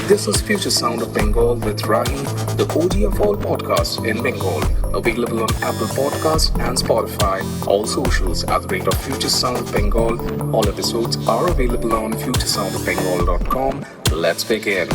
This is Future Sound of Bengal with Rahi, the OG of all podcasts in Bengal. Available on Apple Podcasts and Spotify. All socials at the rate of Future Sound of Bengal. All episodes are available on futuresoundofbengal.com. Let's begin.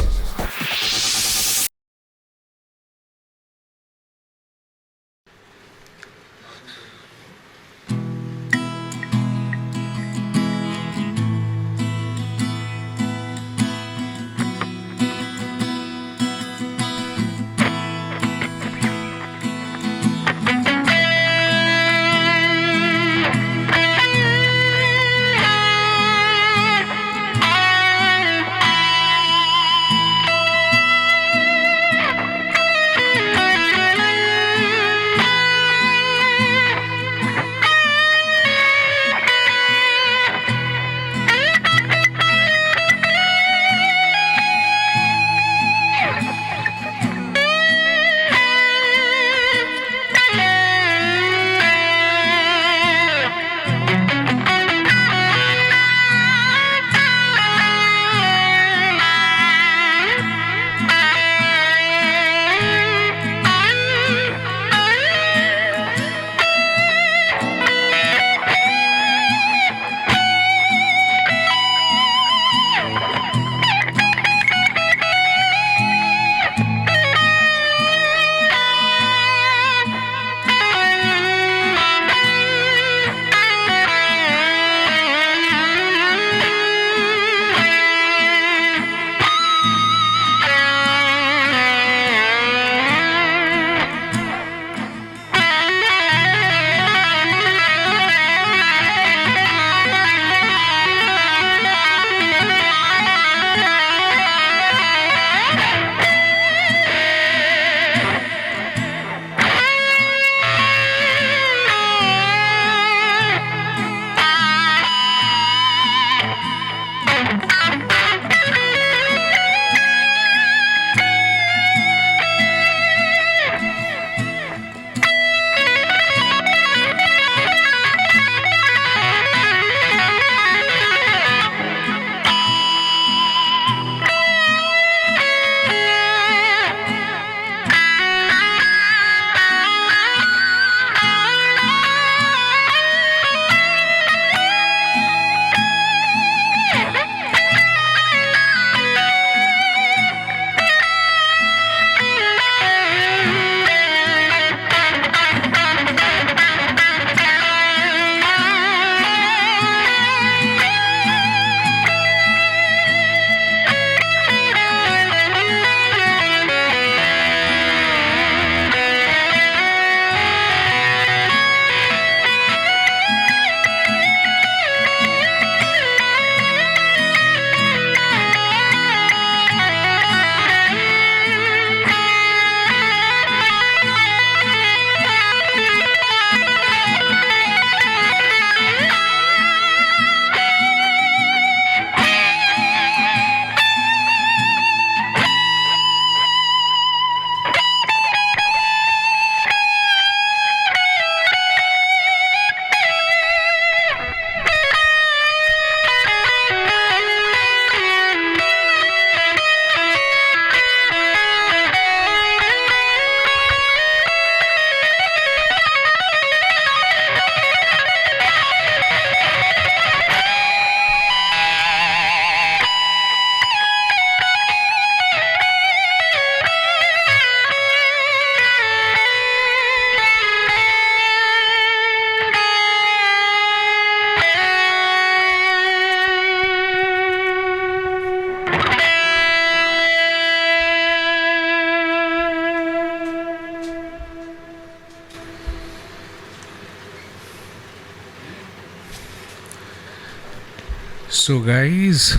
So, guys,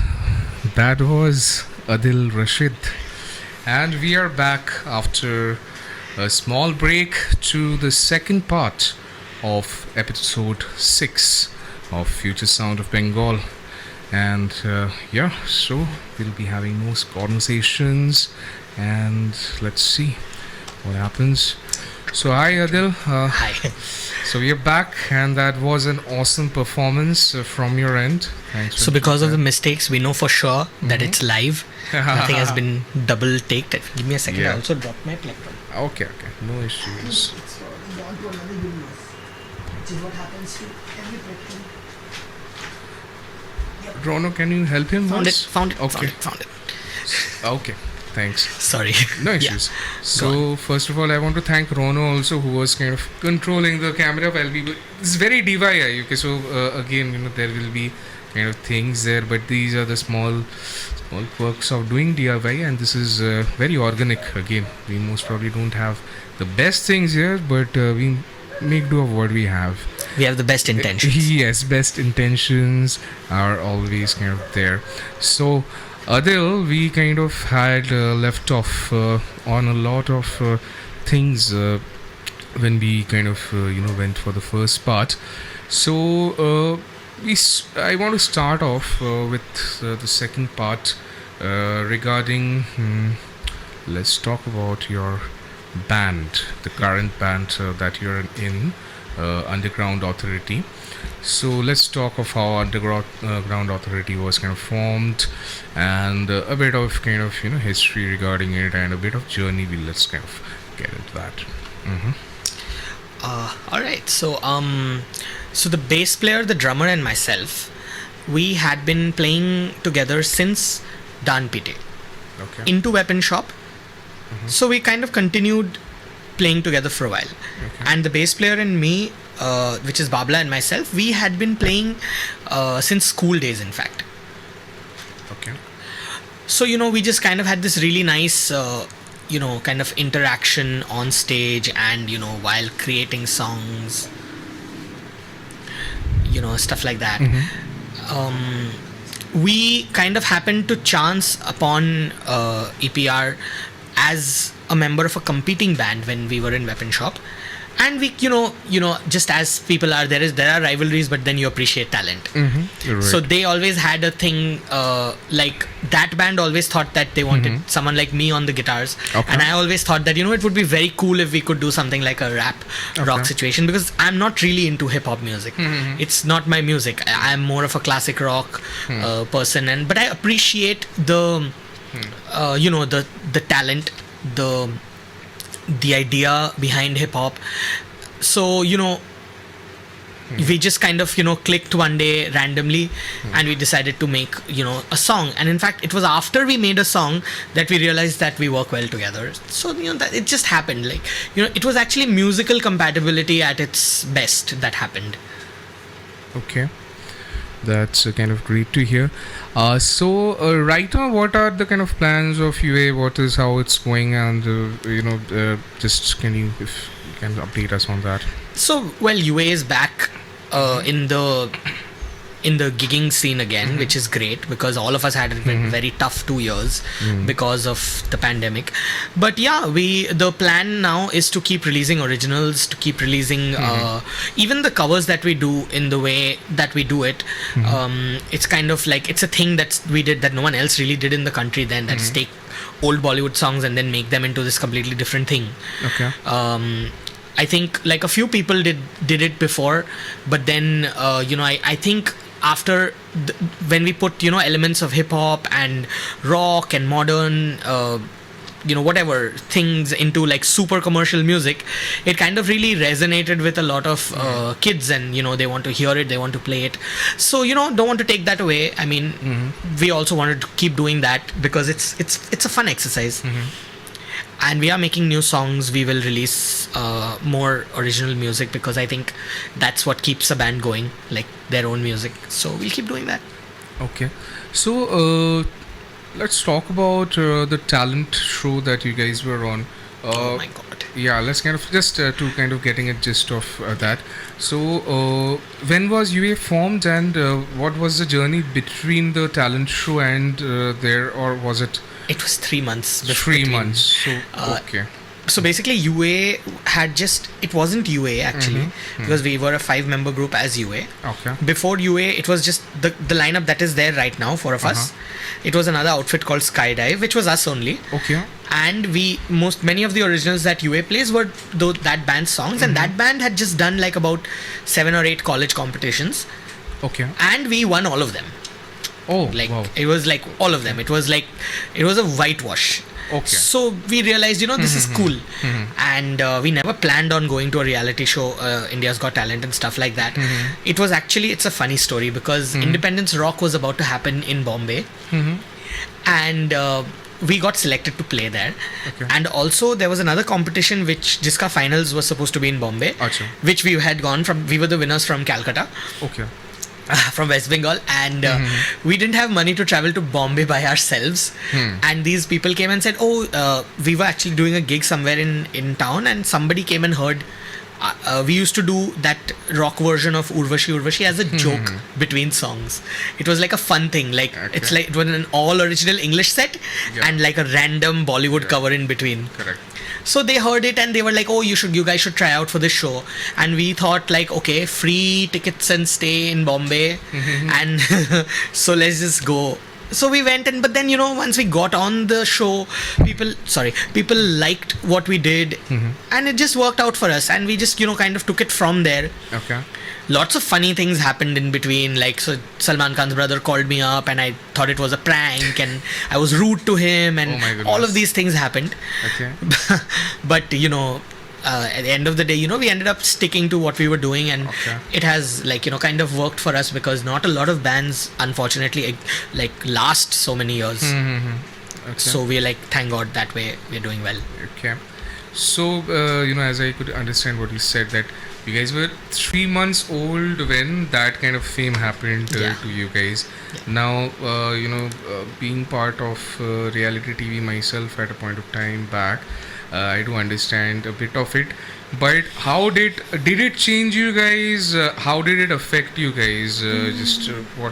that was Adil Rashid, and we are back after a small break to the second part of episode 6 of Future Sound of Bengal. And so we'll be having more conversations, and let's see what happens. So hi Adil. Hi. So we are back, and that was an awesome performance from your end. Thanks. So because of the mistakes, we know for sure that it's live. Nothing has been double taked. Give me a second. Yeah. I also dropped my plectrum. Okay, no issues. It's gone to another universe, which is what happens to every plectrum. Rono, can you help him? Found once? it. Found it. Okay. Found it. Okay, thanks. Sorry. No Yeah. issues. So first of all, I want to thank Rono also, who was kind of controlling the camera while we were. It's very DIY. Okay, so again, there will be kind of things there, but these are the small quirks of doing DIY, and this is very organic. Again, we most probably don't have the best things here, but we make do of what we have. We have the best intentions. Yes, best intentions are always kind of there. So, Adil, we kind of had left off on a lot of things when we kind of went for the first part. So, I want to start off with the second part regarding. Let's talk about your band, the current band that you're in. Underground Authority. So let's talk of how Underground Authority was kind of formed, and a bit of kind of history regarding it, and a bit of journey. Let's kind of get into that. All right. So the bass player, the drummer, and myself, we had been playing together since Dan PT Okay. into Weapon Shop. So we kind of continued playing together for a while. Okay. And the bass player and me, which is Babla and myself, we had been playing since school days, in fact. Okay. So, we just kind of had this really nice, kind of interaction on stage and, while creating songs, stuff like that. We kind of happened to chance upon EPR as a member of a competing band when we were in Weapon Shop, and we just as people are, there are rivalries, but then you appreciate talent. Right. So they always had a thing, like that band always thought that they wanted someone like me on the guitars. Okay. And I always thought that it would be very cool if we could do something like a rap rock situation, because I'm not really into hip hop music. It's not my music. I'm more of a classic rock person, but I appreciate the the talent, the idea behind hip hop. So we just kind of clicked one day randomly, and we decided to make a song. And in fact, it was after we made a song that we realized that we work well together. So that it just happened. Like it was actually musical compatibility at its best that happened. Okay. That's kind of great to hear. So right now, what are the kind of plans of UA? What is how it's going, and just if you can update us on that. So UA is back in the gigging scene again, which is great, because all of us had a very tough 2 years because of the pandemic. But yeah, the plan now is to keep releasing originals, to keep releasing even the covers that we do in the way that we do it. It's kind of like, it's a thing that we did that no one else really did in the country then, that's take old Bollywood songs and then make them into this completely different thing. Okay. I think like a few people did it before, but then I think after when we put elements of hip hop and rock and modern whatever things into like super commercial music, it kind of really resonated with a lot of kids, and they want to hear it, they want to play it. So don't want to take that away. I mean, we also wanted to keep doing that because it's a fun exercise. And we are making new songs. We will release more original music, because I think that's what keeps a band going, like their own music. So we'll keep doing that. Okay. So let's talk about the talent show that you guys were on. Oh my god. Yeah, let's kind of just to kind of getting a gist of that. So when was UA formed, and what was the journey between the talent show and there, or was it? It was 3 months. 3 months. So okay. So basically UA had it wasn't UA actually, because we were a 5-member group as UA. Okay. Before UA, it was just the lineup that is there right now, 4 of us. It was another outfit called Skydive, which was us only. Okay. And many of the originals that UA plays were that band's songs, and that band had just done like about 7 or 8 college competitions, Okay. and we won all of them. Oh, Like wow. it was like all of them. It was a whitewash. Okay. So we realized, this is cool, and we never planned on going to a reality show, India's Got Talent and stuff like that. It's a funny story because Independence Rock was about to happen in Bombay, and we got selected to play there. Okay. And also there was another competition jiska finals was supposed to be in Bombay, Acha. which we had gone from. We were the winners from Calcutta. Okay. From West Bengal, and we didn't have money to travel to Bombay by ourselves. And these people came and said, we were actually doing a gig somewhere in town, and somebody came and heard we used to do that rock version of Urvashi as a joke between songs. It was like a fun thing, it's like it was an all original English set and like a random Bollywood cover in between. Correct. So they heard it and they were like, you guys should try out for this show. And we thought like, okay, free tickets and stay in Bombay. And so let's just go. So we went, but then, once we got on the show, people liked what we did, and it just worked out for us. And we just, kind of took it from there. Okay. Lots of funny things happened in between. Like, so Salman Khan's brother called me up and I thought it was a prank and I was rude to him, and Oh my goodness. all of these things happened. Okay. But, at the end of the day, we ended up sticking to what we were doing, and Okay. it has kind of worked for us, because not a lot of bands, unfortunately, last so many years. Okay. So we're like, thank God, that way we're doing well. Okay. So, as I could understand what you said, that you guys were 3 months old when that kind of fame happened Yeah. to you guys. Now, being part of reality TV myself at a point of time back, I do understand a bit of it. But how did it change you guys? How did it affect you guys?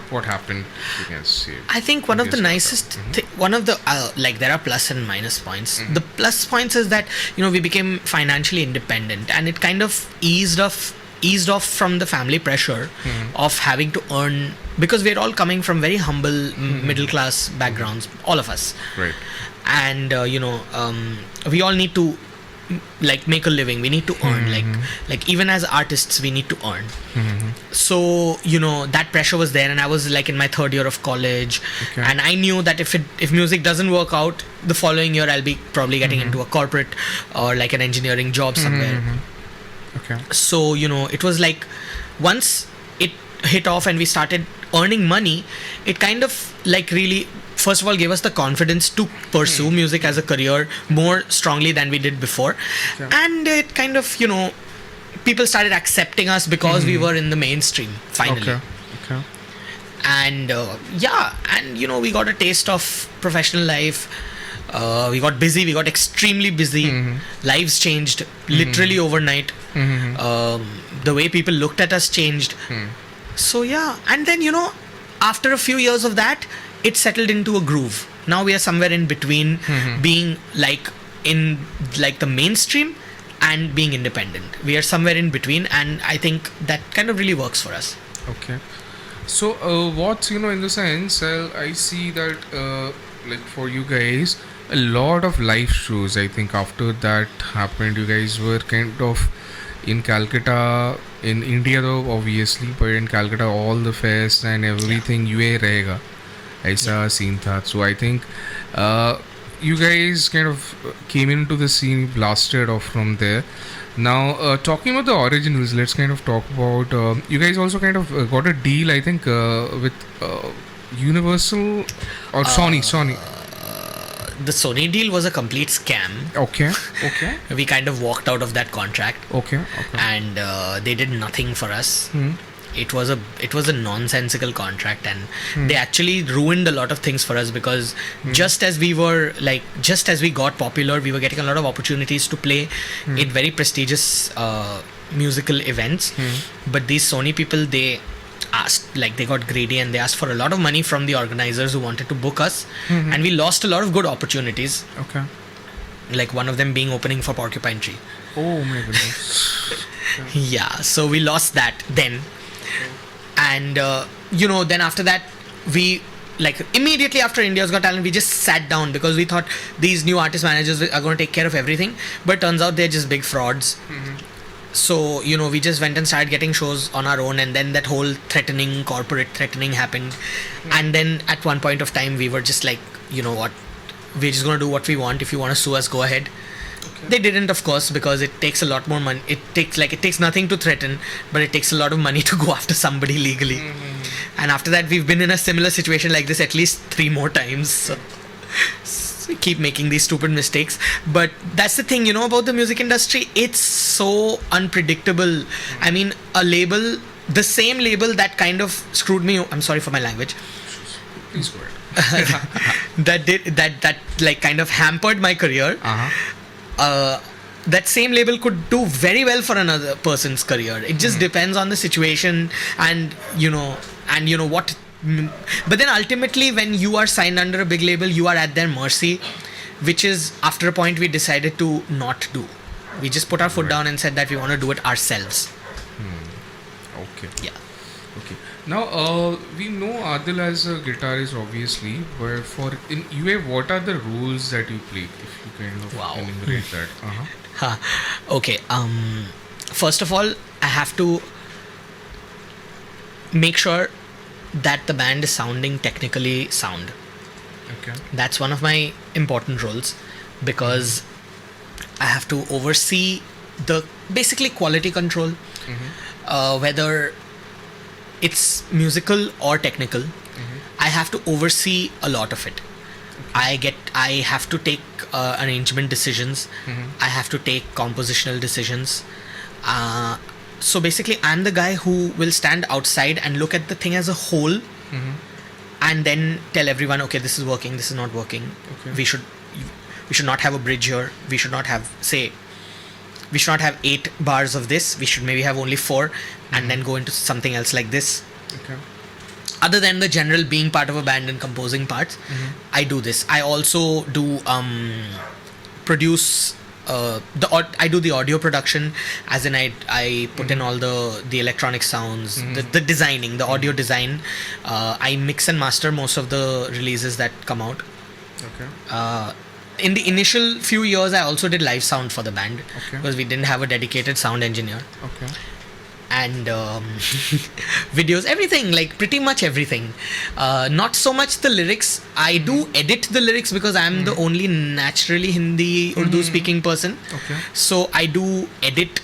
What happened? You can say. I think one of the nicest, one of the there are plus and minus points. The plus points is that we became financially independent, and it kind of eased off from the family pressure of having to earn, because we're all coming from very humble middle class backgrounds, all of us, Right. and we all need to make a living. We need to earn, like even as artists we need to earn. So that pressure was there, and I was like in my 3rd year of college. Okay. And I knew that if music doesn't work out, the following year I'll be probably getting into a corporate or like an engineering job somewhere. Okay. So it was like, once it hit off and we started earning money, it kind of like really, first of all, gave us the confidence to pursue music as a career more strongly than we did before. Okay. And it kind of, people started accepting us because we were in the mainstream finally. Okay. And we got a taste of professional life. We got busy, we got extremely busy. Lives changed literally overnight. The way people looked at us changed. So yeah, and then after a few years of that, it settled into a groove. Now we are somewhere in between being in the mainstream and being independent. We are somewhere in between, and I think that kind of really works for us. Okay. So what's in the sense, I see that for you guys, a lot of live shows. I think after that happened, you guys were kind of in Calcutta, in India though obviously, but in Calcutta all the fests and everything UA रहेगा, ऐसा scene था. So I think you guys kind of came into the scene, blasted off from there. Now talking about the originals, let's kind of talk about you guys also kind of got a deal, I think, with Universal or Sony. The Sony deal was a complete scam. Okay. We kind of walked out of that contract. Okay. And they did nothing for us. It was a nonsensical contract, and they actually ruined a lot of things for us, because just as we got popular, we were getting a lot of opportunities to play in very prestigious musical events. But these Sony people, they got greedy and they asked for a lot of money from the organizers who wanted to book us, and we lost a lot of good opportunities. Okay. like one of them being opening for Porcupine Tree. Oh my goodness. Yeah, so we lost that then. And then after that, we, like, immediately after India's Got Talent, we just sat down because we thought these new artist managers are going to take care of everything, but turns out they're just big frauds. So we just went and started getting shows on our own, and then that whole corporate threatening happened. And then at one point of time, we were just like, you know what, we're just going to do what we want. If you want to sue us, go ahead. They didn't, of course, because it takes a lot more money. It takes nothing to threaten, but it takes a lot of money to go after somebody legally. And after that, we've been in a similar situation like this at least 3 more times. So we keep making these stupid mistakes. But that's the thing, about the music industry. It's so unpredictable. I mean, the same label that kind of screwed me. I'm sorry for my language. Please go ahead. that like kind of hampered my career. That same label could do very well for another person's career. It just depends on the situation and what. But then ultimately, when you are signed under a big label, you are at their mercy, which is, after a point, we decided to not do. We just put our foot down and said that we want to do it ourselves. Okay. Yeah. Okay. Now, we know Adil as a guitarist, obviously, but in UA, what are the rules that you play? If you kind of enumerate that. Okay. First of all, I have to make sure that the band is sounding technically sound. Okay. That's one of my important roles, because I have to oversee the basically quality control, whether it's musical or technical. I have to oversee a lot of it. I have to take arrangement decisions. I have to take compositional decisions. So basically, I'm the guy who will stand outside and look at the thing as a whole, and then tell everyone, okay, this is working, this is not working. Okay. We should not have a bridge here. We should not have 8 bars of this. We should maybe have only 4, and then go into something else like this. Okay. Other than the general being part of a band and composing parts, I do this. I also do produce. I do the audio production, as in I put in all the electronic sounds, the designing, the audio design. I mix and master most of the releases that come out. Okay. In the initial few years, I also did live sound for the band, because we didn't have a dedicated sound engineer. Okay. And videos, everything, like pretty much everything. Not so much the lyrics. I do edit the lyrics because I'm the only naturally Hindi Urdu speaking person. Okay. So I do edit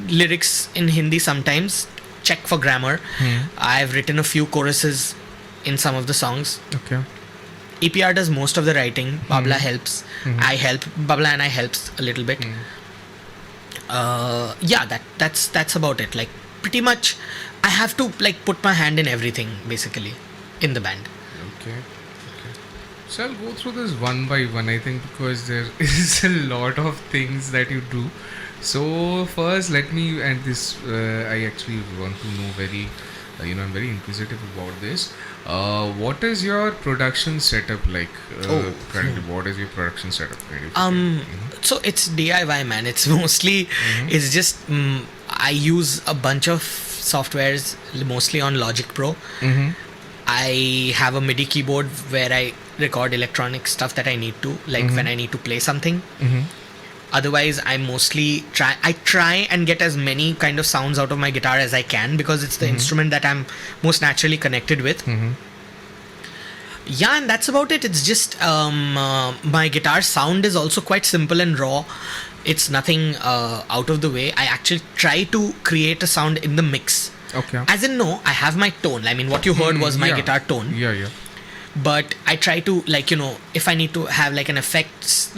lyrics in Hindi sometimes, check for grammar. I've written a few choruses in some of the songs. Okay. EPR does most of the writing. Babla helps. I help. Babla and I helps a little bit. That's about it. Like, pretty much I have to like put my hand in everything basically in the band. Okay. So I'll go through this one by one, I think, because there is a lot of things that you do. So first, let me, and this I actually want to know very, I'm very inquisitive about this. What is your production setup like currently? What is your production setup? So it's DIY, man. It's mostly, it's just, I use a bunch of softwares, mostly on Logic Pro. I have a MIDI keyboard where I record electronic stuff that I need to, like when I need to play something. Otherwise, I mostly try and get as many kind of sounds out of my guitar as I can, because it's the instrument that I'm most naturally connected with. Yeah, and that's about it. It's just my guitar sound is also quite simple and raw. It's nothing out of the way. I actually try to create a sound in the mix. Okay. As in, no, I have my tone. I mean, what you heard was my guitar tone. Yeah. But I try to, like, if I need to have like an effects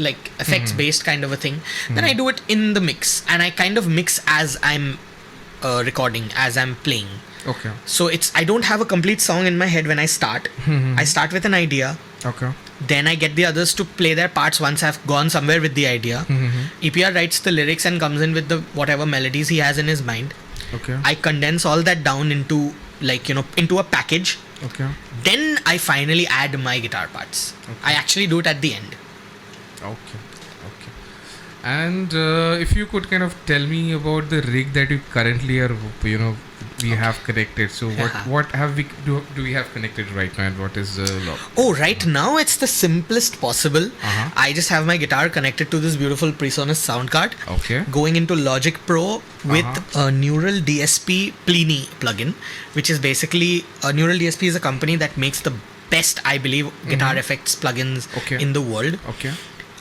based kind of a thing, then I do it in the mix, and I kind of mix as I'm recording, as I'm playing. Okay. So I don't have a complete song in my head when I start. I start with an idea. Okay. Then I get the others to play their parts once I've gone somewhere with the idea. EPR writes the lyrics and comes in with the whatever melodies he has in his mind. Okay. I condense all that down into into a package. Okay. Then I finally add my guitar parts. Okay. I actually do it at the end. Okay. And if you could kind of tell me about the rig that you currently are, we have connected. So what have we do we have connected right now, and what is the log? Oh, right now it's the simplest possible. Uh-huh. I just have my guitar connected to this beautiful PreSonus sound card. Okay. Going into Logic Pro with a Neural DSP Pliny plugin, which is basically Neural DSP is a company that makes the best, I believe, guitar effects plugins in the world. Okay.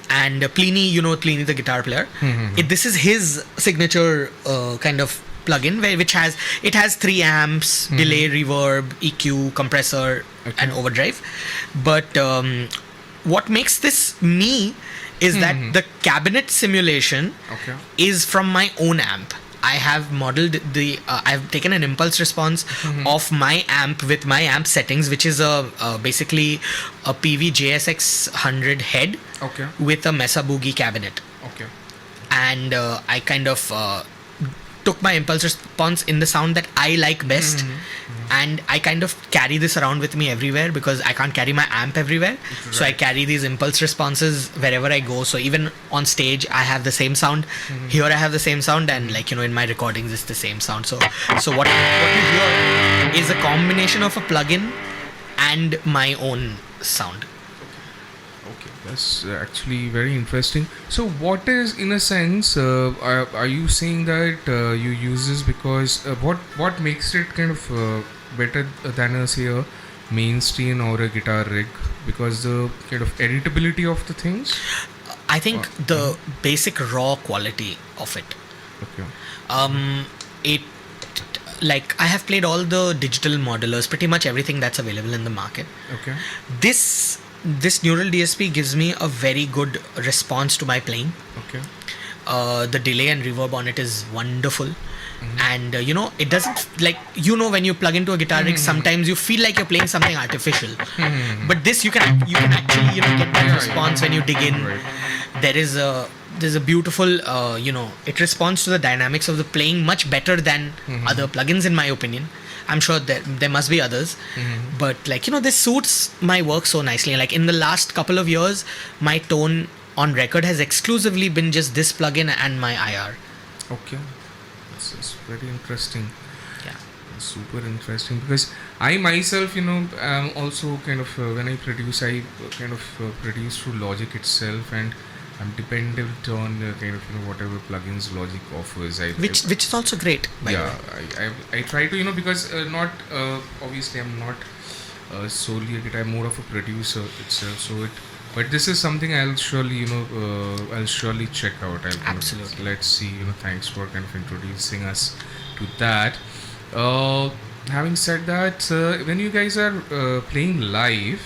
And Pliny, Pliny the guitar player. This is his signature kind of plugin, which has 3 amps, delay, reverb, EQ, compressor, and overdrive. But what makes this me is that the cabinet simulation is from my own amp. I have modeled I've taken an impulse response of my amp with my amp settings, which is basically a PV JSX 100 head with a Mesa Boogie cabinet. Okay. And I kind of took my impulse response in the sound that I like best, and I kind of carry this around with me everywhere because I can't carry my amp everywhere. Right. So I carry these impulse responses wherever I go. So even on stage, I have the same sound. Here I have the same sound, and in my recordings, it's the same sound. So what you hear is a combination of a plugin and my own sound. Okay, that's actually very interesting. So what is, in a sense, are you saying that you use this because what makes it kind of better than say a mainstream or a guitar rig? Because the kind of editability of the things? I think the basic raw quality of it. Okay. I have played all the digital modelers, pretty much everything that's available in the market. Okay. This Neural DSP gives me a very good response to my playing. Okay. The delay and reverb on it is wonderful. And it doesn't, when you plug into a guitar rig, sometimes you feel like you're playing something artificial. But this you can actually get that response when you dig in. Right. There's a beautiful it responds to the dynamics of the playing much better than other plugins, in my opinion. I'm sure there must be others, but this suits my work so nicely. Like in the last couple of years, my tone on record has exclusively been just this plugin and my IR. Okay, this is very interesting. Yeah, super interesting, because I myself, am also kind of when I produce, I kind of produce through Logic itself, and I'm dependent on kind of whatever plugins Logic offers. Which is also great. By the way. I try to because not obviously I'm not solely a guitar. I'm more of a producer itself. But this is something I'll surely check out. Absolutely. Let's see. Thanks for kind of introducing us to that. Having said that, when you guys are playing live,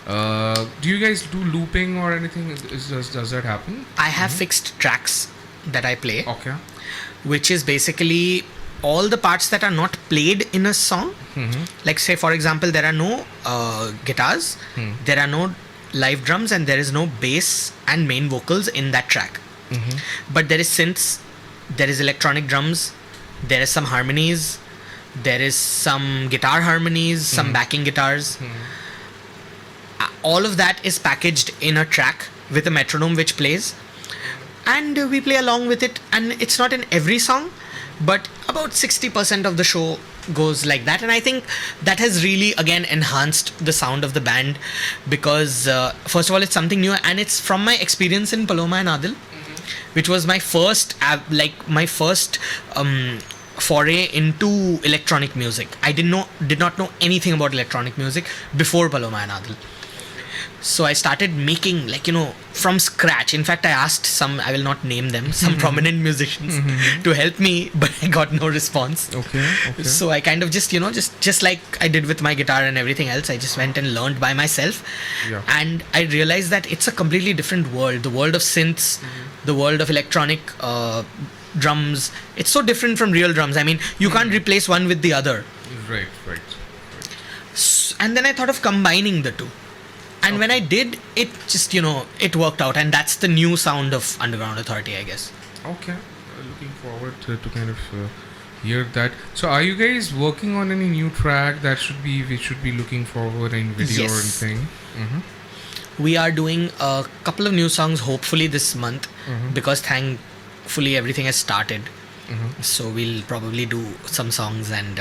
do you guys do looping or anything? Does that happen? I have fixed tracks that I play. Okay. Which is basically all the parts that are not played in a song. Like say, for example, there are no guitars, there are no live drums, and there is no bass and main vocals in that track. But there is synths, there is electronic drums, there is some harmonies, there is some guitar harmonies, some backing guitars. All of that is packaged in a track with a metronome which plays, and we play along with it. And it's not in every song, but about 60% of the show goes like that. And I think that has really again enhanced the sound of the band, because first of all, it's something new, and it's from my experience in Paloma and Adil, which was my first foray into electronic music. I did not know anything about electronic music before Paloma and Adil. So I started making from scratch. In fact, I asked some, I will not name them, some prominent musicians to help me, but I got no response. Okay. So I kind of just like I did with my guitar and everything else, I just went and learned by myself. Yeah. And I realized that it's a completely different world. The world of synths, the world of electronic drums. It's so different from real drums. I mean, you can't replace one with the other. Right. And then I thought of combining the two. And when I did, it just, it worked out. And that's the new sound of Underground Authority, I guess. Okay. Looking forward to kind of hear that. So are you guys working on any new track that we should be looking forward in video or anything? We are doing a couple of new songs hopefully this month, because thankfully everything has started. So we'll probably do some songs and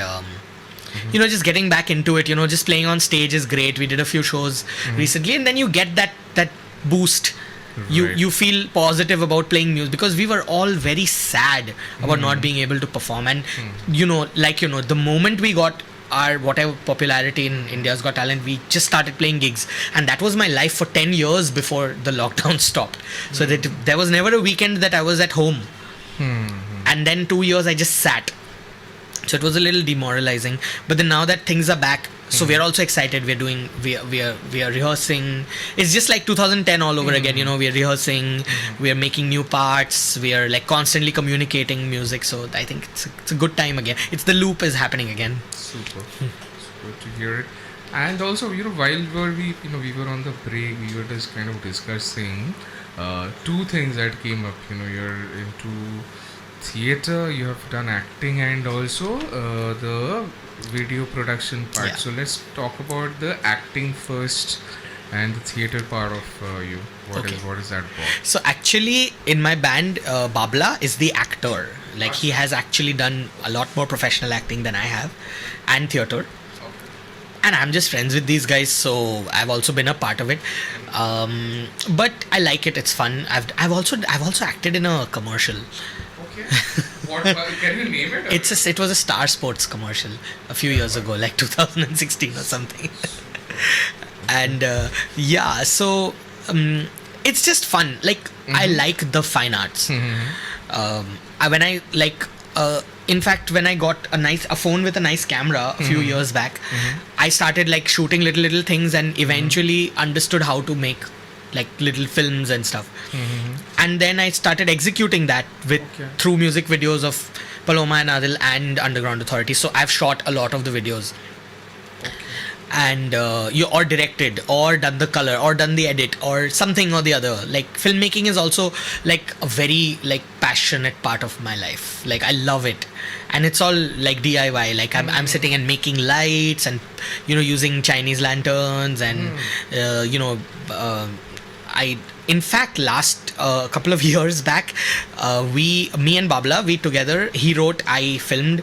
just getting back into it. Just playing on stage is great. We did a few shows recently, and then you get that boost. You feel positive about playing music, because we were all very sad about not being able to perform, and the moment we got our whatever popularity in India's Got Talent, we just started playing gigs, and that was my life for 10 years before the lockdown stopped. So that there was never a weekend that I was at home. And then 2 years I just sat. So it was a little demoralizing. But then now that things are back, so we are also excited. We are rehearsing. It's just like 2010 all over again. We are rehearsing. We are making new parts. We are like constantly communicating music. So I think it's a good time again. It's the loop is happening again. Super. It's good to hear it. And also, while we were on the break, we were just kind of discussing two things that came up. You're into theater, you have done acting, and also the video production part. Yeah. So let's talk about the acting first and the theater part of you. What is that about? So actually, in my band, Babla is the actor. Like, he has actually done a lot more professional acting than I have, and theater. And I'm just friends with these guys, so I've also been a part of it. But I like it. It's fun. I've also acted in a commercial. Okay. What can you name it? It was a Star Sports commercial a few years ago, like 2016 or something. And so it's just fun. Like, I like the fine arts. In fact, when I got a phone with a nice camera a few years back, I started like shooting little things, and eventually understood how to make like little films and stuff. And then I started executing that through music videos of Paloma and Adil and Underground Authority. So I've shot a lot of the videos. And you or directed or done the color or done the edit or something or the other. Like, filmmaking is also like a very like passionate part of my life. Like, I love it, and it's all like DIY. Like, I'm sitting and making lights and using Chinese lanterns and I in fact last couple of years back, me and Babla, we together, he wrote, I filmed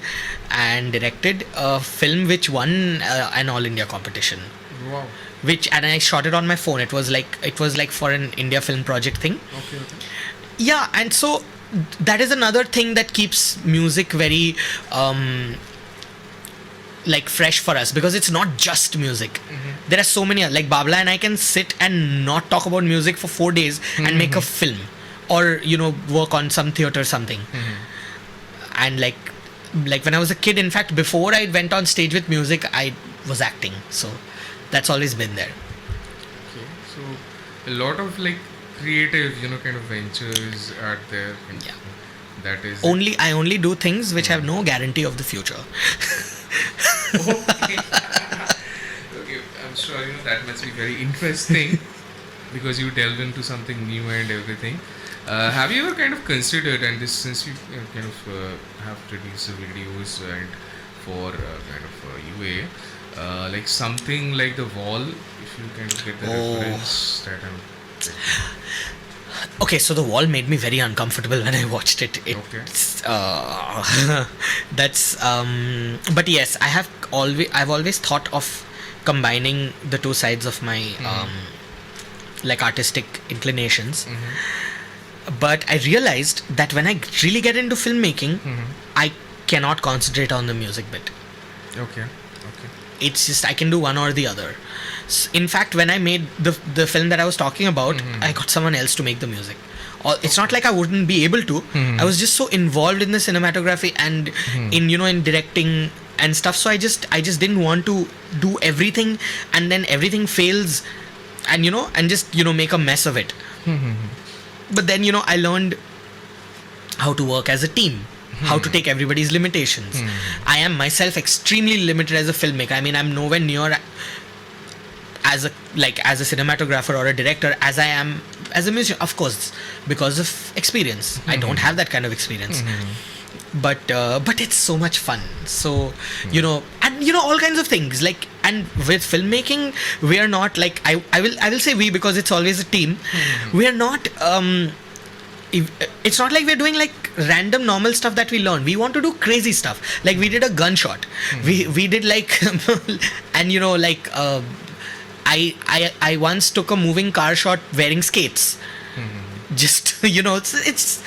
and directed a film which won an All India competition. Wow. And I shot it on my phone. It was like for an India Film Project thing. Okay. Yeah, and so that is another thing that keeps music very like fresh for us, because it's not just music. There are so many, like Babla and I can sit and not talk about music for 4 days and make a film, or work on some theater something. And like when I was a kid, in fact, before I went on stage with music, I was acting, so that's always been there. Okay, so a lot of like creative kind of ventures are there. Yeah. That is I only do things which have no guarantee of the future. Okay. Okay, I'm sure that must be very interesting because you delve into something new and everything. Have you ever kind of considered, and this since you kind of have produced videos and for kind of UA, like something like The Wall, if you kind of get the reference that I'm. Okay, so The Wall made me very uncomfortable when I watched it. That's but yes, I've always thought of combining the two sides of my like artistic inclinations. But I realized that when I really get into filmmaking, I cannot concentrate on the music bit. Okay. It's just I can do one or the other. In fact, when I made the film that I was talking about, I got someone else to make the music. It's not like I wouldn't be able to. I was just so involved in the cinematography and in directing and stuff. So I just didn't want to do everything, and then everything fails, and just make a mess of it. But then I learned how to work as a team. How to take everybody's limitations. I am myself extremely limited as a filmmaker. I mean, I'm nowhere near as a cinematographer or a director as I am as a musician, of course, because of experience. I don't have that kind of experience. but it's so much fun. So and all kinds of things, like, and with filmmaking we are not like, I will say we, because it's always a team. We are not it's not like we're doing like random normal stuff that we learn. We want to do crazy stuff. Like we did a gunshot. We did like and like I once took a moving car shot wearing skates. Just it's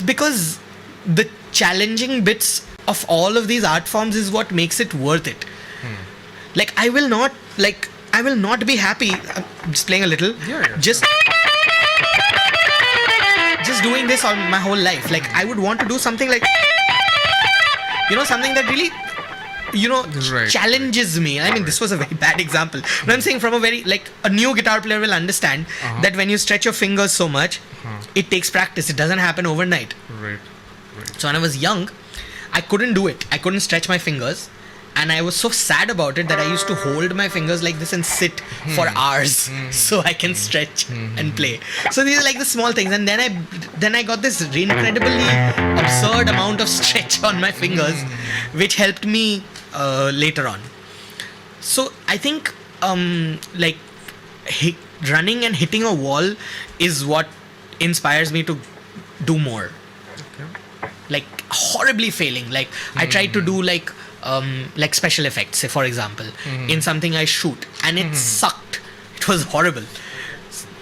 because the challenging bits of all of these art forms is what makes it worth it. Like I will not be happy. I'm just playing a little. Just doing this all my whole life. Like I would want to do something like something that really challenges me. I mean, this was a very bad example, but I'm saying from a very, like, a new guitar player will understand that when you stretch your fingers so much, it takes practice. It doesn't happen overnight. Right. So when I was young, I couldn't do it. I couldn't stretch my fingers, and I was so sad about it that I used to hold my fingers like this and sit for hours so I can stretch and play. So these are like the small things, and then I got this incredibly absurd amount of stretch on my fingers, which helped me later on. So I think like running and hitting a wall is what inspires me to do more. Like horribly failing. Like I tried to do like special effects, say for example, in something I shoot, and it sucked. It was horrible.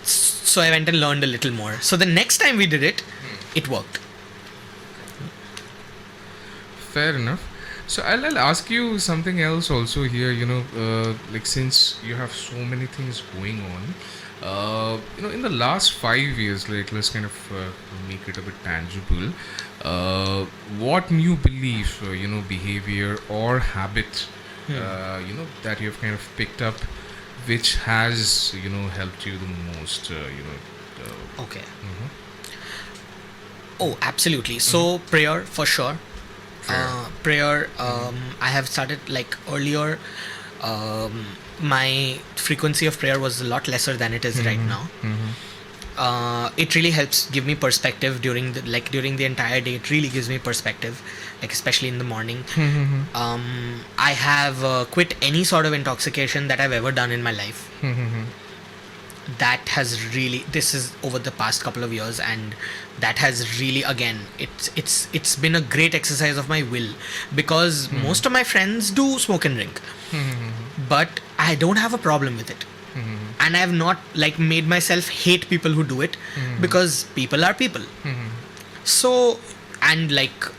So I went and learned a little more. So the next time we did it, it worked. Fair enough. So I'll ask you something else also here. Like, since you have so many things going on, in the last 5 years, like, let's kind of make it a bit tangible. What new belief, behavior or habit, that you've kind of picked up, which has, helped you the most, Okay. Oh, absolutely. So prayer, for sure. Prayer. I have started like earlier. My frequency of prayer was a lot lesser than it is right now. It really helps give me perspective during the entire day. It really gives me perspective, like especially in the morning. I have quit any sort of intoxication that I've ever done in my life. That has really, this is over the past couple of years, and that has really, again, it's been a great exercise of my will, because most of my friends do smoke and drink, but I don't have a problem with it. And I have not like made myself hate people who do it, because people are people. So, and like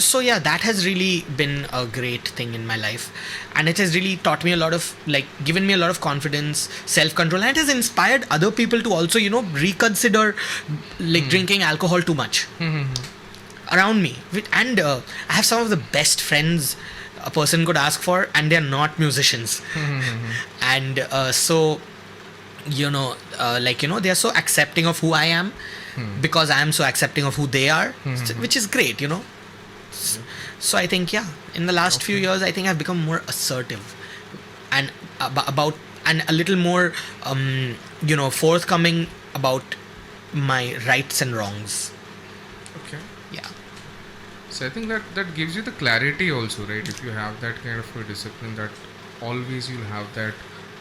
so yeah, that has really been a great thing in my life, and it has really taught me a lot of, like, given me a lot of confidence, self-control, and it has inspired other people to also reconsider like drinking alcohol too much around me. And I have some of the best friends a person could ask for, and they're not musicians. And so they are so accepting of who I am, because I am so accepting of who they are, which is great. So I think, in the last few years, I think I've become more assertive and about, and a little more forthcoming about my rights and wrongs. Okay. Yeah. So I think that gives you the clarity also, right? If you have that kind of a discipline, that always you'll have that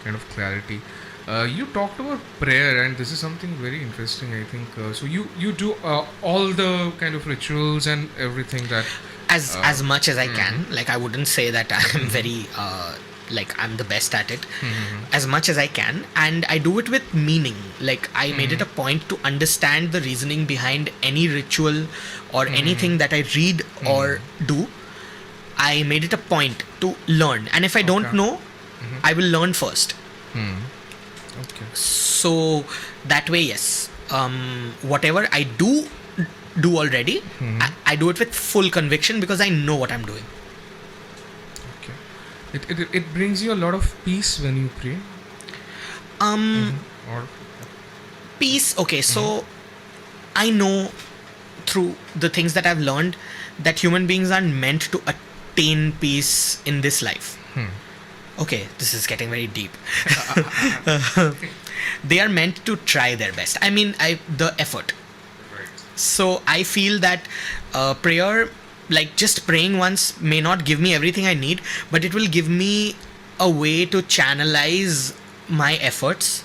kind of clarity. You talked about prayer, and this is something very interesting, I think. So you do all the kind of rituals and everything that... As much as I can. Like, I wouldn't say that I'm very... like, I'm the best at it. As much as I can. And I do it with meaning. Like, I made it a point to understand the reasoning behind any ritual or anything that I read or do. I made it a point to learn. And if I don't know, I will learn first. Okay. So that way, yes. Whatever I do already, I do it with full conviction, because I know what I'm doing. Okay. It brings you a lot of peace when you pray? Or peace, okay, so I know through the things that I've learned that human beings are meant to attain peace in this life. Okay, this is getting very deep. They are meant to try their best. I mean, the effort. Right. So I feel that prayer, like just praying once, may not give me everything I need, but it will give me a way to channelize my efforts,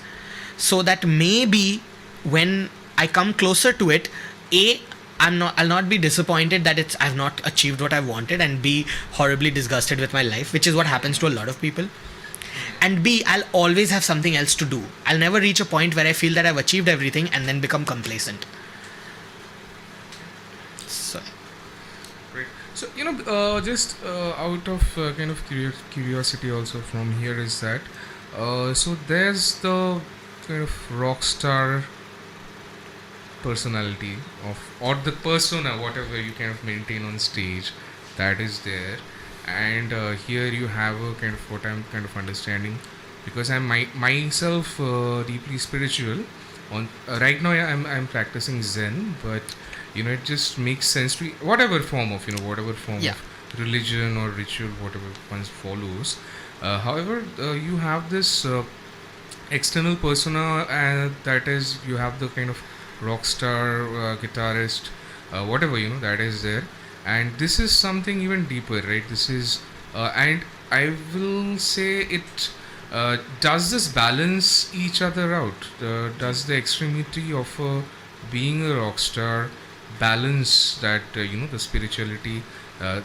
so that maybe when I come closer to it, A, I'll not be disappointed that I've not achieved what I wanted, and B, horribly disgusted with my life, which is what happens to a lot of people. And B, I'll always have something else to do. I'll never reach a point where I feel that I've achieved everything and then become complacent. So, Great. So, just out of kind of curiosity also from here is that, so there's the kind of rock star personality or the persona, whatever you kind of maintain on stage, that is there. And here you have a kind of what I'm kind of understanding, because I'm myself deeply spiritual. On right now, I'm practicing Zen, but it just makes sense to whatever form of of religion or ritual, whatever one follows. However, you have this external persona, that is, you have the kind of rock star guitarist, whatever that is there. And this is something even deeper, right? This is and I will say it does this balance each other out? Does the extremity of being a rock star balance that the spirituality,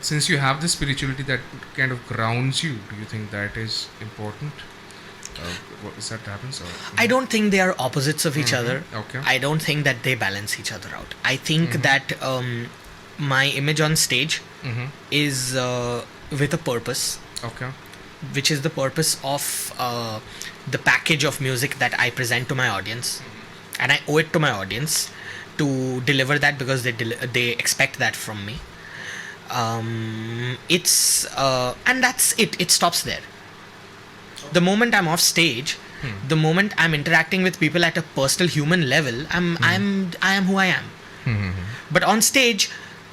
since you have the spirituality that kind of grounds you? Do you think that is important? What is that happens? Or, I don't think they are opposites of each other. Okay. I don't think that they balance each other out. I think that my image on stage is with a purpose. Okay. Which is the purpose of the package of music that I present to my audience, and I owe it to my audience to deliver that, because they expect that from me. It's and that's it. It stops there. The moment I'm off stage, the moment I'm interacting with people at a personal human level, I am who I am. But on stage,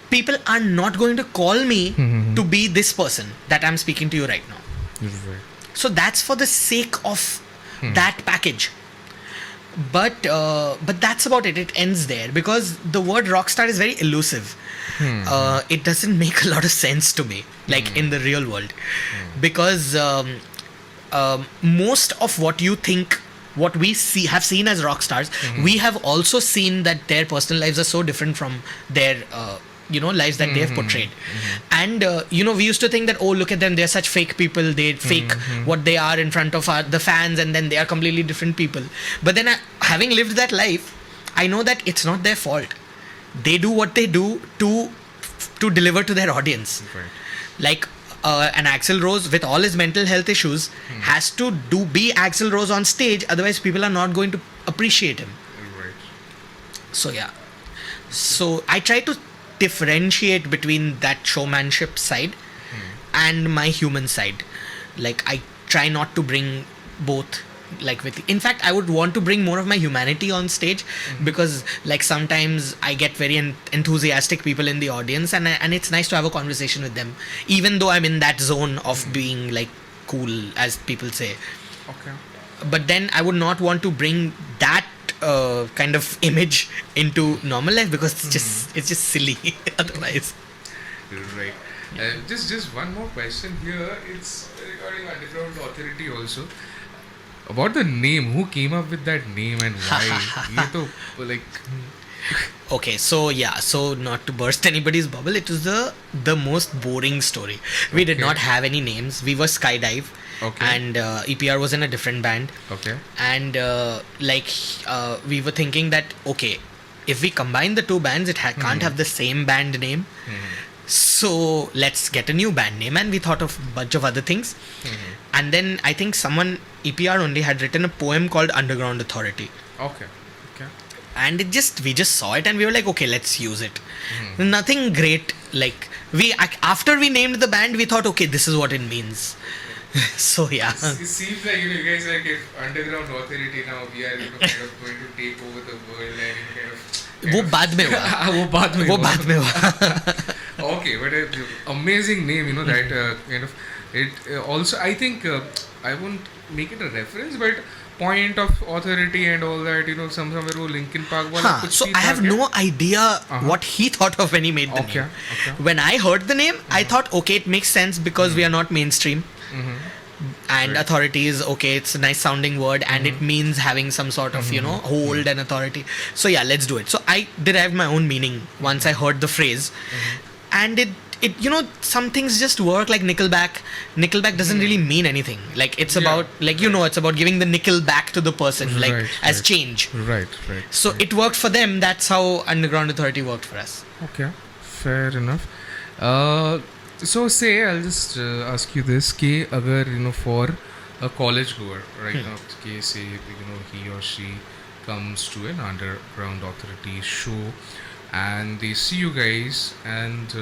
people are not going to call me to be this person that I'm speaking to you right now. Right. So that's for the sake of that package. But that's about it. It ends there, because the word rockstar is very elusive. It doesn't make a lot of sense to me, like in the real world, because most of what you think, what we have seen as rock stars, we have also seen that their personal lives are so different from their lives that they have portrayed. And we used to think that, oh, look at them, they're such fake people, they fake what they are in front of the fans, and then they are completely different people. But then having lived that life, I know that it's not their fault. They do what they do to deliver to their audience. Right. Like an Axl Rose with all his mental health issues has to be Axl Rose on stage, otherwise people are not going to appreciate him. Right. So yeah, so I try to differentiate between that showmanship side and my human side. Like, I try not to bring both. In fact, I would want to bring more of my humanity on stage, because like sometimes I get very enthusiastic people in the audience, and it's nice to have a conversation with them, even though I'm in that zone of being like cool, as people say. Okay. But then I would not want to bring that kind of image into normal life, because it's just silly otherwise. Right. Just one more question here. It's regarding Underground Authority also. About the name, who came up with that name and why? ये तो like. Okay, so not to burst anybody's bubble, it was the most boring story. We did not have any names. We were Skydive. Okay. And EPR was in a different band. Okay. And we were thinking that, okay, if we combine the two bands, it can't have the same band name. So let's get a new band name. And we thought of a bunch of other things. And then I think EPR only had written a poem called Underground Authority. Okay. And we just saw it and we were like, okay, let's use it. Nothing great. Like, after we named the band, we thought, okay, this is what it means. So yeah. It seems like you guys like, if Underground Authority now, we are kind of going to take over the world and kind of. वो बाद में हुआ. Okay, but amazing name, that kind of it. Also, I think I won't make it a reference, but point of authority and all that, somewhere वो Linkin Park वाला हाँ, कुछ so scene I have था क्या? no idea what he thought of when he made the Okay, name. okay. When I heard the name, I thought, okay, it makes sense because we are not mainstream. And Right. authority is okay, it's a nice sounding word and it means having some sort of, hold and authority. So yeah, let's do it. So I derived my own meaning once I heard the phrase. And it some things just work like Nickelback doesn't really mean anything. Like it's about it's about giving the nickel back to the person, like Right, as right. change. Right. So it worked for them. That's how Underground Authority worked for us. Okay, fair enough. So say I'll just ask you this: कि अगर for a college goer right now, कि say he or she comes to an Underground Authority show and they see you guys and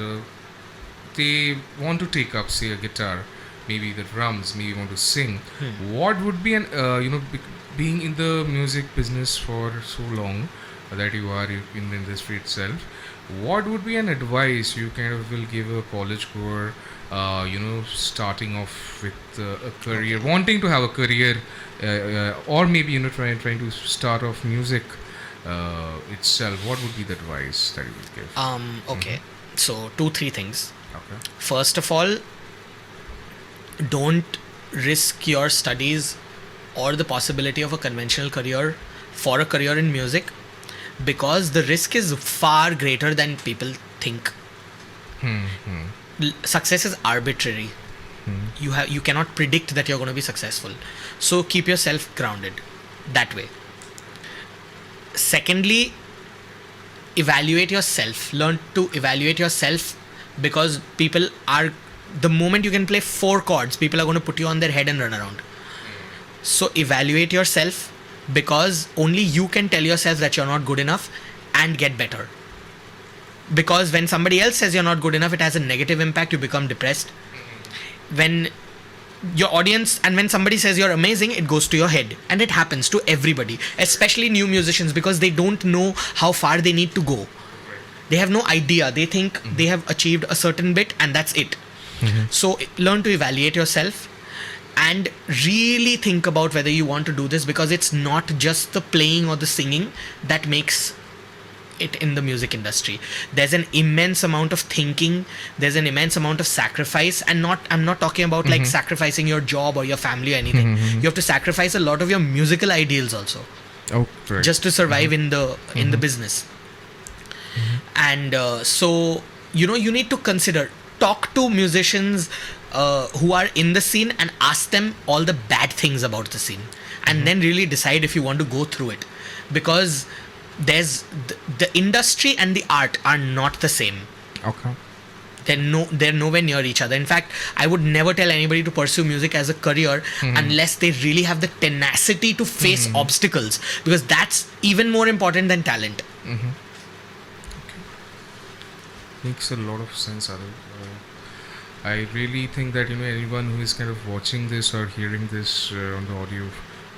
they want to take up say a guitar, maybe the drums, maybe want to sing. What would be an being in the music business for so long that you are in the industry itself, what would be an advice you kind of will give a college goer starting off with a career, wanting to have a career, or maybe trying to start off music itself? What would be the advice that you would give? Okay. So 2-3 things. Okay. First of all, don't risk your studies or the possibility of a conventional career for a career in music, because the risk is far greater than people think. Success is arbitrary. You cannot predict that you're going to be successful. So keep yourself grounded that way. Secondly, evaluate yourself. Learn to evaluate yourself, because people are, the moment you can play 4 chords, people are going to put you on their head and run around. So evaluate yourself, because only you can tell yourself that you're not good enough and get better. Because when somebody else says you're not good enough, it has a negative impact. You become depressed. When your audience, and when somebody says you're amazing, it goes to your head, and it happens to everybody, especially new musicians, because they don't know how far they need to go. They have no idea. They think they have achieved a certain bit and that's it. So learn to evaluate yourself and really think about whether you want to do this, because it's not just the playing or the singing that makes it in the music industry. There's an immense amount of thinking, there's an immense amount of sacrifice, and I'm not talking about like sacrificing your job or your family or anything. You have to sacrifice a lot of your musical ideals also, Right. just to survive in the business. And so you need to talk to musicians who are in the scene and ask them all the bad things about the scene, and then really decide if you want to go through it, because there's the industry and the art are not the same. Okay. They're nowhere near each other. In fact, I would never tell anybody to pursue music as a career unless they really have the tenacity to face obstacles, because that's even more important than talent. Makes a lot of sense, Adil. I really think that anyone who is kind of watching this or hearing this on the audio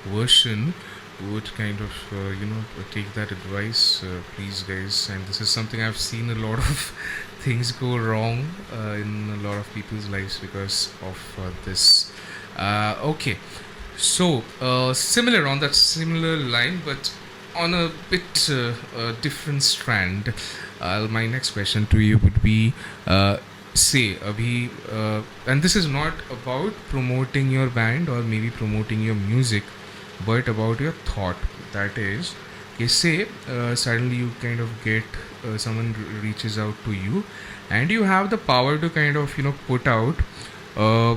version would kind of take that advice, please guys. And this is something I've seen a lot of things go wrong in a lot of people's lives because of this. Okay, so similar on that similar line, but on a bit different strand. My next question to you would be, say, Abhi, and this is not about promoting your band or maybe promoting your music, but about your thought. That is, say, suddenly you kind of get someone reaches out to you, and you have the power to kind of put out a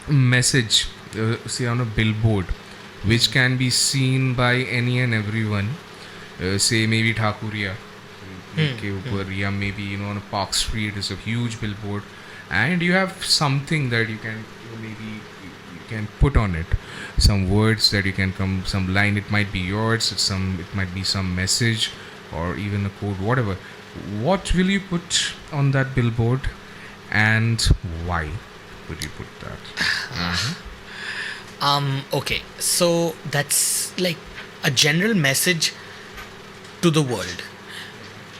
message, say on a billboard, which can be seen by any and everyone. Say maybe Thakuria. Yeah, maybe on a Park Street is a huge billboard, and you have something that you can maybe you can put on it, some words that you can some line. It might be yours, it might be some message, or even a code, whatever. What will you put on that billboard, and why would you put that? Okay, so that's like a general message to the world.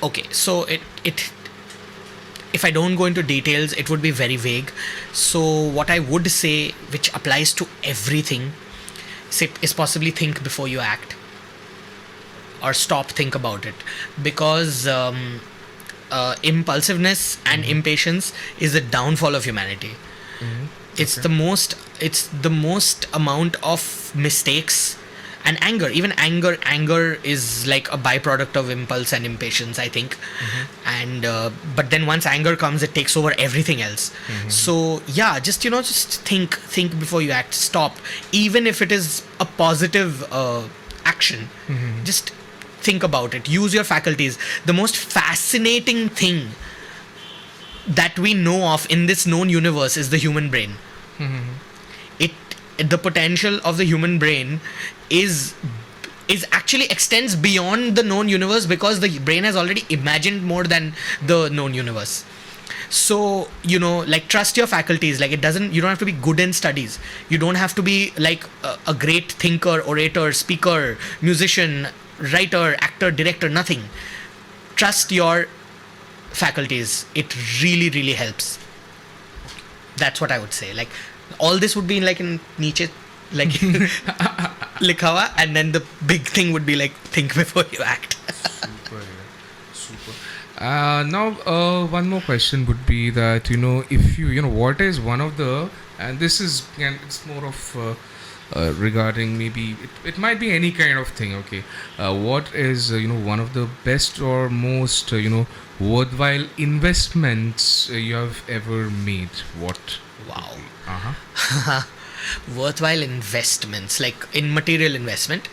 Okay, so it if I don't go into details, it would be very vague. So what I would say, which applies to everything, is possibly think before you act, or stop, think about it, because impulsiveness and impatience is the downfall of humanity. It's the most amount of mistakes and anger. Even anger is like a byproduct of impulse and impatience, I think. And but then once anger comes, it takes over everything else. So yeah, just think before you act. Stop, even if it is a positive action. Just think about it. Use your faculties. The most fascinating thing that we know of in this known universe is the human brain. The potential of the human brain is actually extends beyond the known universe, because the brain has already imagined more than the known universe. So like, trust your faculties. Like, you don't have to be good in studies. You don't have to be like a great thinker, orator, speaker, musician, writer, actor, director, nothing. Trust your faculties. It really, really helps. That's what I would say. Like, all this would be like in Nietzsche, like likha hua, and then the big thing would be like, think before you act. Super. Now, one more question would be that, if what is one of the, and this is, and it's more of regarding, maybe it might be any kind of thing, okay. What is, one of the best or most, worthwhile investments you have ever made? What? Wow. Worthwhile investments, like in material investment?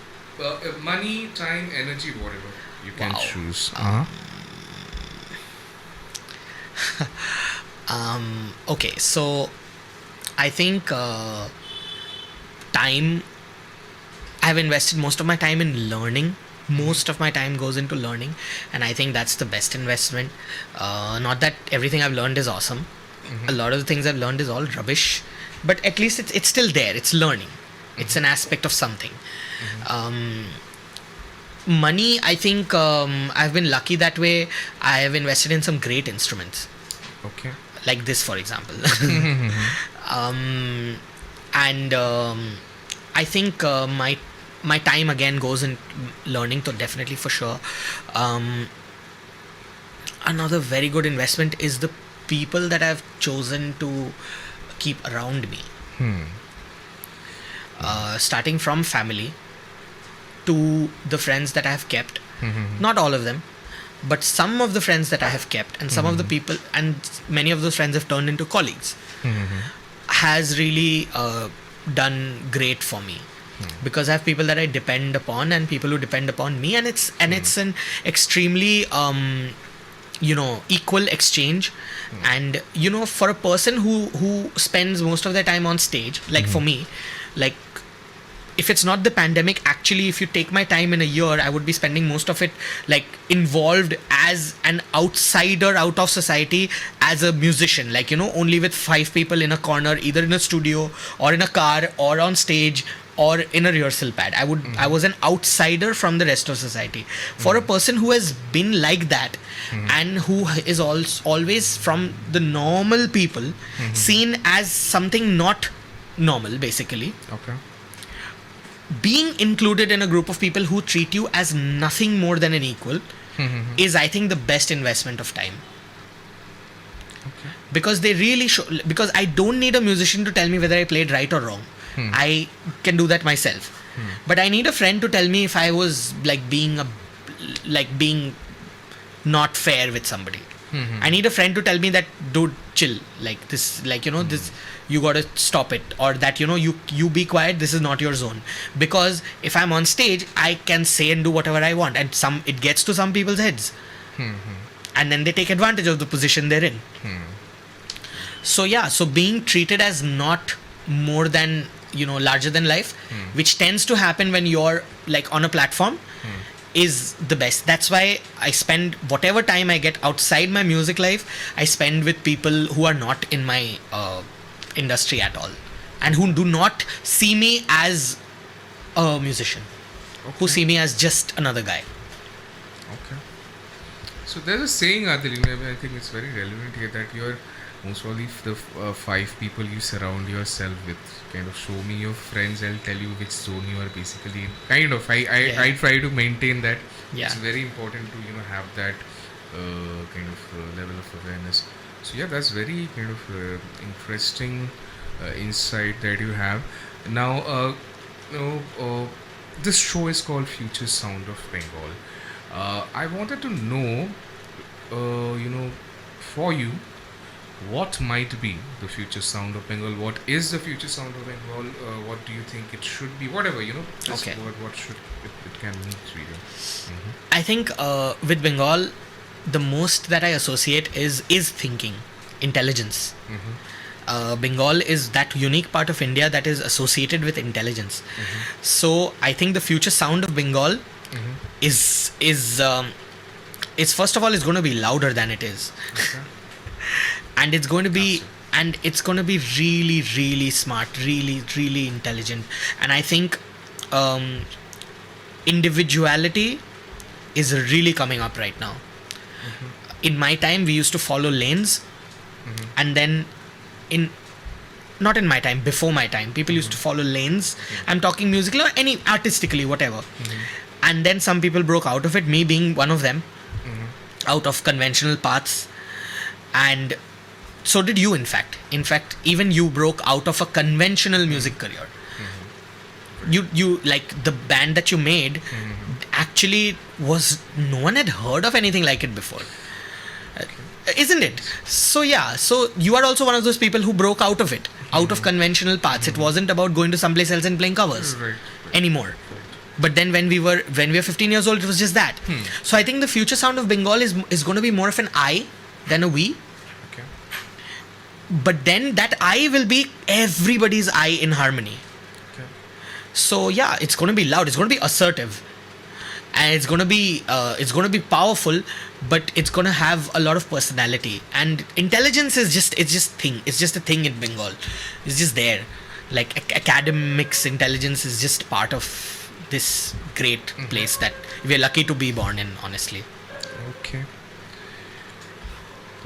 Money, time, energy, whatever you can choose. Okay, so I think time, I've invested most of my time in learning. Most of my time goes into learning, and I think that's the best investment. Not that everything I've learned is awesome. A lot of the things I've learned is all rubbish, but at least it's still there. It's learning. It's an aspect of something. Money, I think I've been lucky that way. I have invested in some great instruments. Okay. Like this, for example. And I think my time again goes in learning, so definitely, for sure. Another very good investment is the people that I've chosen to keep around me. Starting from family to the friends that I have kept. Not all of them, but some of the friends that I have kept, and some of the people, and many of those friends have turned into colleagues, has really done great for me. Because I have people that I depend upon, and people who depend upon me, and it's an extremely equal exchange. And for a person who spends most of their time on stage, like for me, like, if it's not the pandemic, actually, if you take my time in a year, I would be spending most of it like involved as an outsider out of society, as a musician, like, only with 5 people in a corner, either in a studio or in a car or on stage or in a rehearsal pad. I was an outsider from the rest of society. For a person who has been like that, and who is always from the normal people, seen as something not normal, basically. Okay. Being included in a group of people who treat you as nothing more than an equal is, I think, the best investment of time. Okay. Because they really show, because I don't need a musician to tell me whether I played right or wrong. I can do that myself. But I need a friend to tell me if I was like being not fair with somebody. I need a friend to tell me that, dude, chill, like this, like, this, you gotta stop it, or that, you be quiet, this is not your zone. Because if I'm on stage, I can say and do whatever I want, and it gets to some people's heads, and then they take advantage of the position they're in. So yeah, so being treated as not more than, larger than life, which tends to happen when you're like on a platform, is the best. That's why I spend whatever time I get outside my music life, I spend with people who are not in my industry at all, and who do not see me as a musician, who see me as just another guy. Okay. So there's a saying, Adil, I think it's very relevant here, that most probably the five people you surround yourself with, kind of show me your friends, I'll tell you which zone you are basically in. Kind of, Yeah. I try to maintain that. Yeah. It's very important to have that kind of level of awareness. So yeah, that's very kind of interesting insight that you have. Now, you know, this show is called Future Sound of Bengal. I wanted to know, for you, what might be the future sound of Bengal? What is the future sound of Bengal? What do you think it should be? Whatever, just Okay. what should it can mean to you? I think with Bengal, the most that I associate is thinking, intelligence. Bengal is that unique part of India that is associated with intelligence. So I think the future sound of Bengal is first of all is going to be louder than it is, Okay. and it's going to be Absolutely. and it's going to be really really smart, really really intelligent, and I think individuality is really coming up right now. In my time, we used to follow lanes, and then in not in my time, before my time, people used to follow lanes. I'm talking musically or any artistically, whatever. And then some people broke out of it, me being one of them, out of conventional paths. And so did you, in fact. In fact, even you broke out of a conventional music career. You like the band that you made actually was, no one had heard of anything like it before. Isn't it? So yeah, so you are also one of those people who broke out of it, out of conventional paths. It wasn't about going to someplace else and playing covers Right. anymore. But then when we were 15 years old, it was just that. So I think the future sound of Bengal is going to be more of an I than a we. Okay. But then that I will be everybody's I in harmony. Okay. So yeah, it's going to be loud. It's going to be assertive, and it's going to be powerful. But it's going to have a lot of personality, and intelligence is just a thing in Bengal. It's just there. Like academics intelligence is just part of this great place that we're lucky to be born in, honestly. Okay.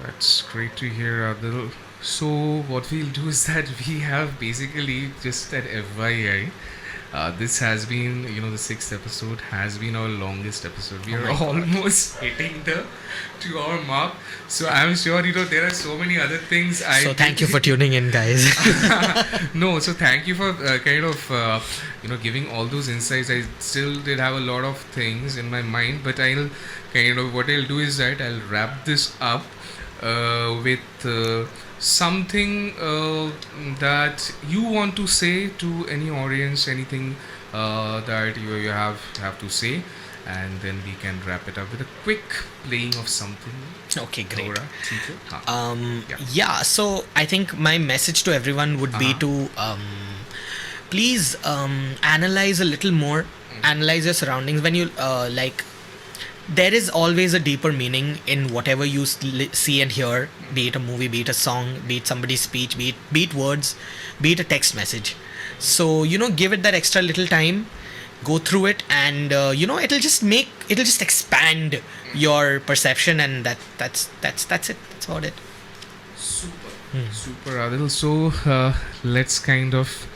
That's great to hear, Adil. So what we'll do is that we have basically just an FYI. This has been, the sixth episode has been our longest episode. We are almost hitting the 2 hour mark. So I'm sure, there are so many other things. So thank you for tuning in, guys. No, so thank you for giving all those insights. I still did have a lot of things in my mind, but what I'll do is that I'll wrap this up with something that you want to say to any audience, anything that you have to say, and then we can wrap it up with a quick playing of something. Okay, great. Laura, ठीक है? Yeah, so I think my message to everyone would be to please analyze a little more, analyze your surroundings. When you there is always a deeper meaning in whatever you see and hear, be it a movie, be it a song, be it somebody's speech, be it words, be it a text message. So give it that extra little time, go through it, and it'll just expand your perception, and that's it. That's about it. Super, Adil. So let's kind of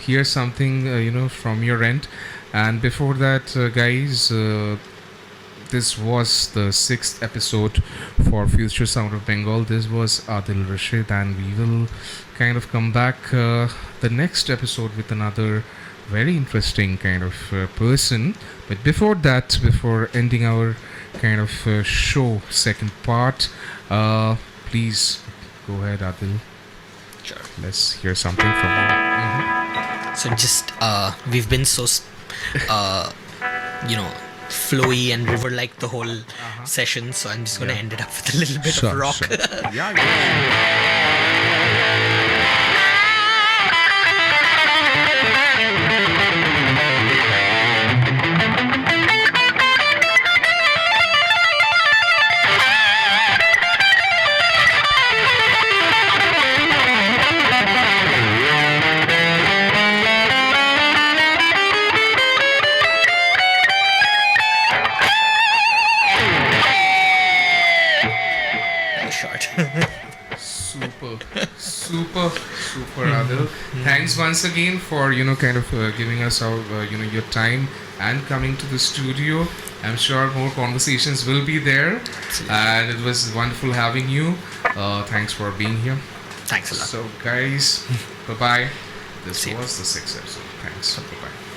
hear something from your end, and before that, guys. This was the 6th episode for Future Sound of Bengal. This was Adil Rashid, and we will kind of come back the next episode with another very interesting kind of person. But before that, before ending our kind of show second part, please go ahead, Adil. Sure. Let's hear something from you. So just we've been so flowy and river like the whole session, so I'm just gonna end it up with a little bit of rock. Sure. Yeah. That was short. Wonderful. Super, Adil. Thanks once again for, kind of giving us your time and coming to the studio. I'm sure more conversations will be there. And it was wonderful having you. Thanks for being here. Thanks a lot. So, guys, bye-bye. This See you. was the 6th episode. Thanks. Bye-bye.